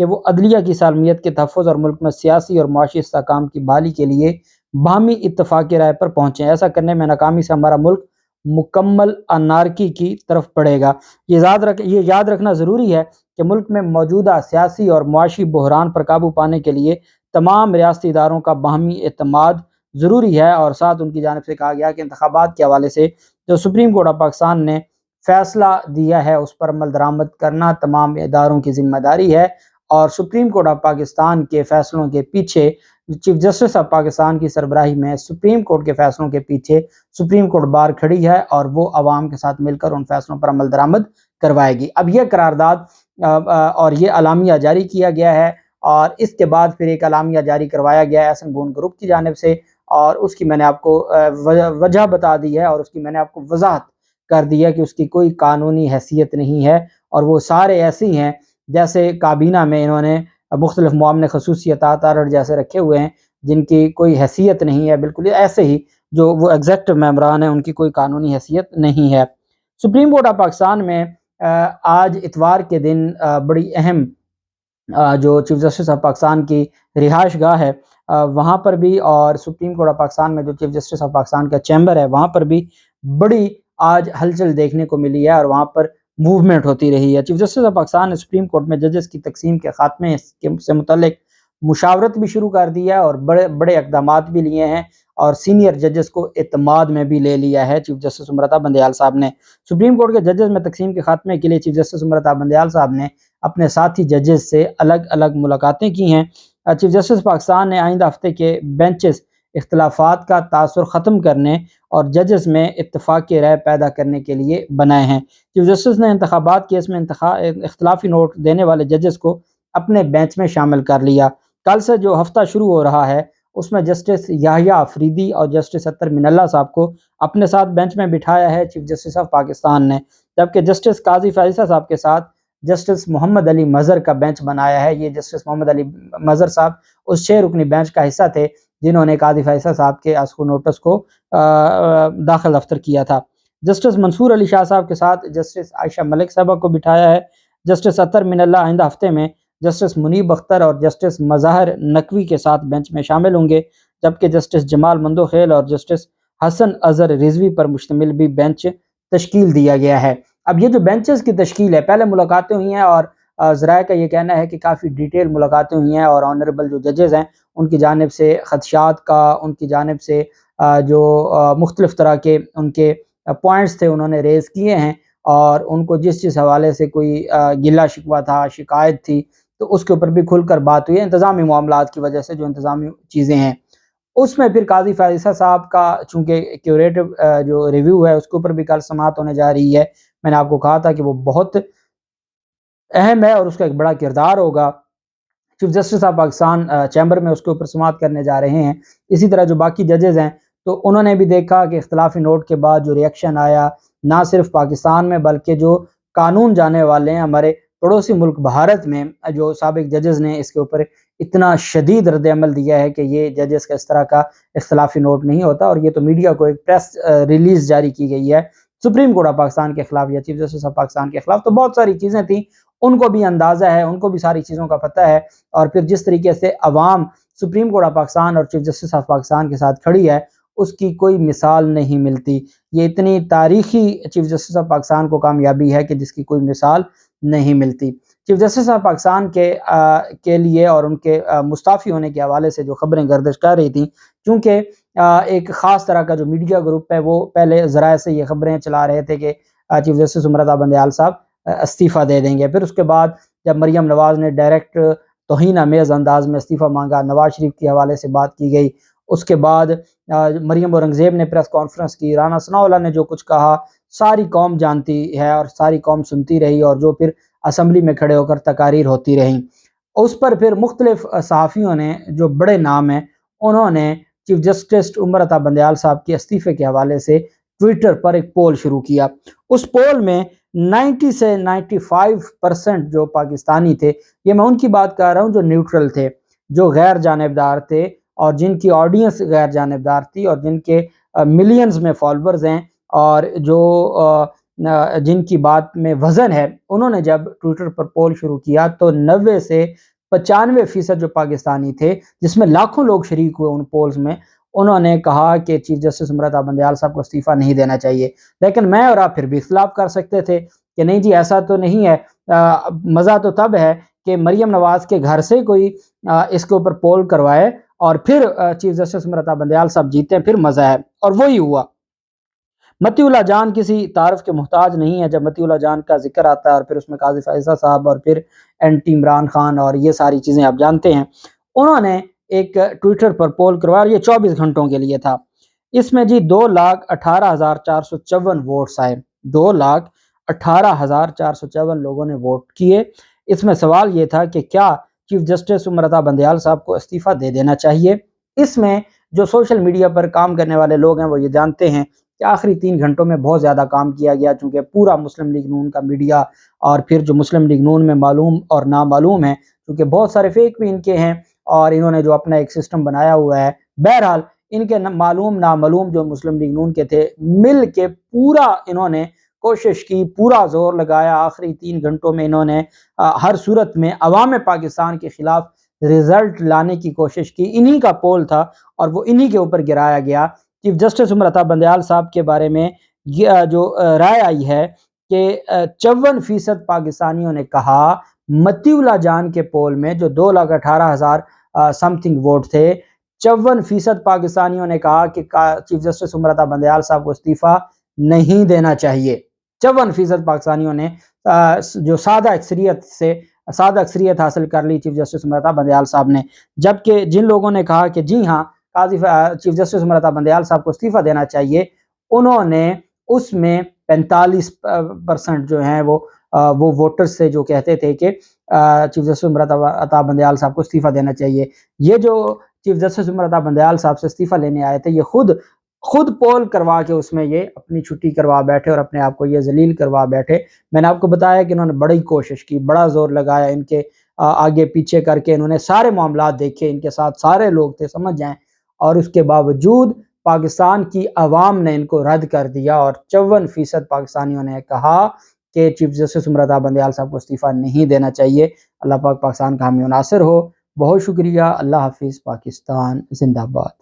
کہ وہ عدلیہ کی سالمیت کے تحفظ اور ملک میں سیاسی اور معاشی استحکام کی بحالی کے لیے باہمی اتفاقی رائے پر پہنچیں۔ ایسا کرنے میں ناکامی سے ہمارا ملک مکمل انارکی کی طرف بڑھے گا۔ یہ یاد رکھنا ضروری ہے کہ ملک میں موجودہ سیاسی اور معاشی بحران پر قابو پانے کے لیے تمام ریاستی اداروں کا باہمی اعتماد ضروری ہے، اور ساتھ ان کی جانب سے کہا گیا کہ انتخابات کے حوالے سے جو سپریم کورٹ آف پاکستان نے فیصلہ دیا ہے اس پر عمل درآمد کرنا تمام اداروں کی ذمہ داری ہے، اور سپریم کورٹ آف پاکستان کے فیصلوں کے پیچھے چیف جسٹس آف پاکستان کی سربراہی میں سپریم کورٹ کے فیصلوں کے پیچھے سپریم کورٹ بار کھڑی ہے، اور وہ عوام کے ساتھ مل کر ان فیصلوں پر عمل درآمد کروائے گی۔ اب یہ قرارداد اور یہ اعلامیہ جاری کیا گیا ہے، اور اس کے بعد پھر ایک اعلامیہ جاری کروایا گیا ہے ایسن بون گروپ کی جانب سے، اور اس کی میں نے آپ کو وجہ بتا دی ہے، اور اس کی میں نے آپ کو وضاحت کر دی ہے کہ اس کی کوئی قانونی حیثیت نہیں ہے، اور وہ سارے ایسے ہی ہیں جیسے کابینہ میں انہوں نے مختلف معاملے خصوصی اطاعت آرڈر جیسے رکھے ہوئے ہیں جن کی کوئی حیثیت نہیں ہے، بالکل ایسے ہی جو وہ ایگزیکٹو ممبران ہیں ان کی کوئی قانونی حیثیت نہیں ہے۔ سپریم کورٹ آف پاکستان میں آج اتوار کے دن بڑی اہم جو چیف جسٹس آف پاکستان کی رہائش گاہ ہے وہاں پر بھی، اور سپریم کورٹ آف پاکستان میں جو چیف جسٹس آف پاکستان کا چیمبر ہے وہاں پر بھی بڑی آج ہلچل دیکھنے کو ملی ہے، اور وہاں پر موومنٹ ہوتی رہی ہے۔ چیف جسٹس آف پاکستان نے سپریم کورٹ میں ججز کی تقسیم کے خاتمے سے متعلق مشاورت بھی شروع کر دی ہے، اور بڑے بڑے اقدامات بھی لیے ہیں، اور سینئر ججز کو اعتماد میں بھی لے لیا ہے چیف جسٹس عمر عطا بندیال صاحب نے۔ سپریم کورٹ کے ججز میں تقسیم کے خاتمے کے لیے چیف جسٹس عمر عطا بندیال صاحب نے اپنے ساتھی ججز سے الگ الگ ملاقاتیں کی ہیں۔ چیف جسٹس پاکستان نے آئندہ ہفتے کے بینچز اختلافات کا تاثر ختم کرنے اور ججز میں اتفاق کی رائے پیدا کرنے کے لیے بنائے ہیں۔ چیف جسٹس نے انتخابات کیس میں اختلافی نوٹ دینے والے ججز کو اپنے بینچ میں شامل کر لیا۔ کل سے جو ہفتہ شروع ہو رہا ہے اس میں جسٹس یحییٰ آفریدی اور جسٹس اطہر من اللہ صاحب کو اپنے ساتھ بینچ میں بٹھایا ہے چیف جسٹس آف پاکستان نے، جبکہ جسٹس قاضی فائزہ صاحب کے ساتھ جسٹس محمد علی مظہر کا بینچ بنایا ہے۔ یہ جسٹس محمد علی مظہر صاحب اس 6 رکنی بینچ کا حصہ تھے جنہوں نے قاضی فائزہ صاحب کے اسکو نوٹس کو داخل دفتر کیا تھا۔ جسٹس منصور علی شاہ صاحب کے ساتھ جسٹس عائشہ ملک صاحبہ کو بٹھایا ہے۔ جسٹس اطہر من اللہ آئندہ ہفتے میں جسٹس منیب اختر اور جسٹس مظاہر نقوی کے ساتھ بینچ میں شامل ہوں گے، جبکہ جسٹس جمال مندوخیل اور جسٹس حسن اظہر رضوی پر مشتمل بھی بینچ تشکیل دیا گیا ہے۔ اب یہ جو بینچز کی تشکیل ہے، پہلے ملاقاتیں ہوئی ہیں، اور ذرائع کا یہ کہنا ہے کہ کافی ڈیٹیل ملاقاتیں ہوئی ہیں، اور آنریبل جو ججز ہیں ان کی جانب سے خدشات کا، ان کی جانب سے جو مختلف طرح کے ان کے پوائنٹس تھے انہوں نے ریز کیے ہیں، اور ان کو جس حوالے سے کوئی گلہ شکوہ تھا، شکایت تھی، تو اس کے اوپر بھی کھل کر بات ہوئی ہے۔ انتظامی معاملات کی وجہ سے جو انتظامی چیزیں ہیں اس میں پھر قاضی فائزہ صاحب کا چونکہ کیوریٹو جو ریویو ہے اس کے اوپر بھی کل سماعت ہونے جا رہی ہے۔ میں نے آپ کو کہا تھا کہ وہ بہت اہم ہے اور اس کا ایک بڑا کردار ہوگا۔ Chief justice of Pakistan chamber میں اس کے اوپر سماعت کرنے جا رہے ہیں۔ اسی طرح جو باقی ججز ہیں تو انہوں نے بھی دیکھا کہ اختلافی نوٹ کے بعد جو ریئیکشن آیا نہ صرف پاکستان میں بلکہ جو قانون جانے والے ہیں ہمارے پڑوسی ملک بھارت میں، جو سابق ججز نے اس کے اوپر اتنا شدید رد عمل دیا ہے کہ یہ ججز کا اس طرح کا اختلافی نوٹ نہیں ہوتا، اور یہ تو میڈیا کو ایک پریس ریلیز جاری کی گئی ہے سپریم کورٹ آف پاکستان کے خلاف یا چیف جسٹس آف پاکستان کے خلاف، تو بہت ساری چیزیں تھیں، ان کو بھی اندازہ ہے، ان کو بھی ساری چیزوں کا پتہ ہے، اور پھر جس طریقے سے عوام سپریم کورٹ آف پاکستان اور چیف جسٹس آف پاکستان کے ساتھ کھڑی ہے اس کی کوئی مثال نہیں ملتی۔ یہ اتنی تاریخی چیف جسٹس آف پاکستان کو کامیابی ہے کہ جس کی کوئی مثال نہیں ملتی۔ چیف جسٹس آف پاکستان کے لیے اور ان کے مستعفی ہونے کے حوالے سے جو خبریں گردش کر رہی تھیں، چونکہ ایک خاص طرح کا جو میڈیا گروپ ہے وہ پہلے ذرائع سے یہ خبریں چلا رہے تھے کہ چیف جسٹس عمر عطا بندیال صاحب استعفیٰ دے دیں گے، پھر اس کے بعد جب مریم نواز نے ڈائریکٹ توہین آمیز انداز میں استعفیٰ مانگا، نواز شریف کے حوالے سے بات کی گئی، اس کے بعد مریم اورنگزیب نے پریس کانفرنس کی، رانا ثناءاللہ نے جو کچھ کہا ساری قوم جانتی ہے اور ساری قوم سنتی رہی، اور جو پھر اسمبلی میں کھڑے ہو کر تقاریر ہوتی رہیں، اس پر پھر مختلف صحافیوں نے جو بڑے نام ہیں انہوں نے چیف جسٹس عمر عطا بندیال صاحب کے استعفے کے حوالے سے ٹویٹر پر ایک پول شروع کیا۔ اس پول میں 90 سے 95% جو پاکستانی تھے، یہ میں ان کی بات کر رہا ہوں جو نیوٹرل تھے، جو غیر جانبدار تھے، اور جن کی آڈینس غیر جانبدار تھی، اور جن کے ملینز میں فالورز ہیں، اور جو جن کی بات میں وزن ہے، انہوں نے جب ٹویٹر پر پول شروع کیا تو 90 سے 95% جو پاکستانی تھے، جس میں لاکھوں لوگ شریک ہوئے ان پولز میں، انہوں نے کہا کہ چیف جسٹس امرتا بندیال صاحب کو استعفیٰ نہیں دینا چاہیے۔ لیکن میں اور آپ پھر بھی اختلاف کر سکتے تھے کہ نہیں جی ایسا تو نہیں ہے، مزہ تو تب ہے کہ مریم نواز کے گھر سے کوئی اس کے اوپر پول کروائے اور پھر چیف جسٹس امرتا بندیال صاحب جیتے ہیں، پھر مزہ ہے، اور وہی ہوا۔ متی اللہ جان کسی تعارف کے محتاج نہیں ہے، جب متی اللہ جان کا ذکر آتا ہے اور پھر اس میں قاضی فائزہ صاحب اور پھر اینٹی عمران خان اور یہ ساری چیزیں آپ جانتے ہیں۔ انہوں نے ایک ٹویٹر پر پول کروایا، یہ 24 گھنٹوں کے لیے تھا۔ اس میں جی 2,18,454 ووٹس آئے، 2,18,454 لوگوں نے ووٹ کیے۔ اس میں سوال یہ تھا کہ کیا چیف جسٹس امرتا بندیال صاحب کو استعفیٰ دے دینا چاہیے۔ اس میں جو سوشل میڈیا پر کام کرنے والے لوگ ہیں وہ یہ جانتے ہیں کہ آخری 3 گھنٹوں میں بہت زیادہ کام کیا گیا، چونکہ پورا مسلم لیگ نون کا میڈیا اور پھر جو مسلم لیگ نون میں معلوم اور نامعلوم ہیں، کیونکہ بہت سارے فیک بھی ان کے ہیں اور انہوں نے جو اپنا ایک سسٹم بنایا ہوا ہے، بہرحال ان کے معلوم نامعلوم جو مسلم لیگ نون کے تھے، مل کے پورا انہوں نے کوشش کی، پورا زور لگایا۔ آخری 3 گھنٹوں میں انہوں نے ہر صورت میں عوام پاکستان کے خلاف رزلٹ لانے کی کوشش کی۔ انہی کا پول تھا اور وہ انہی کے اوپر گرایا گیا۔ چیف جسٹس امرتا بندیال صاحب کے بارے میں جو رائے آئی ہے کہ 54% پاکستانیوں نے کہا، متی اللہ جان کے پول میں جو 2,18,000 سم تھنگ ووٹ تھے، 54% پاکستانیوں نے کہا کہ چیف جسٹس امرتا بندیال صاحب کو استعفیٰ نہیں دینا چاہیے۔ 54% پاکستانیوں نے جو سادہ اکثریت حاصل کر لی چیف جسٹس امرتا بندیال صاحب نے، جبکہ جن لوگوں نے کہا کہ جی ہاں چیف جسٹس امرتا بندیال صاحب کو استعفیٰ دینا چاہیے، انہوں نے اس میں 45% جو ہیں وہ ووٹرز سے جو کہتے تھے کہ چیف جسٹس امرتا بندیال صاحب کو استعفیٰ دینا چاہیے۔ یہ جو چیف جسٹس امرتا بندیال صاحب سے استعفیٰ لینے آئے تھے، یہ خود پول کروا کے اس میں یہ اپنی چھٹی کروا بیٹھے اور اپنے آپ کو یہ ذلیل کروا بیٹھے۔ میں نے آپ کو بتایا کہ انہوں نے بڑی کوشش کی، بڑا زور لگایا، ان کے آگے پیچھے کر کے انہوں نے سارے معاملات دیکھے، ان کے ساتھ سارے لوگ تھے، سمجھ جائیں، اور اس کے باوجود پاکستان کی عوام نے ان کو رد کر دیا اور 54% پاکستانیوں نے کہا کہ چیف جسٹس امرتا بندیال صاحب کو استعفیٰ نہیں دینا چاہیے۔ اللہ پاک پاکستان کا حامی و ناصر ہو۔ بہت شکریہ۔ اللہ حافظ۔ پاکستان زندہ باد۔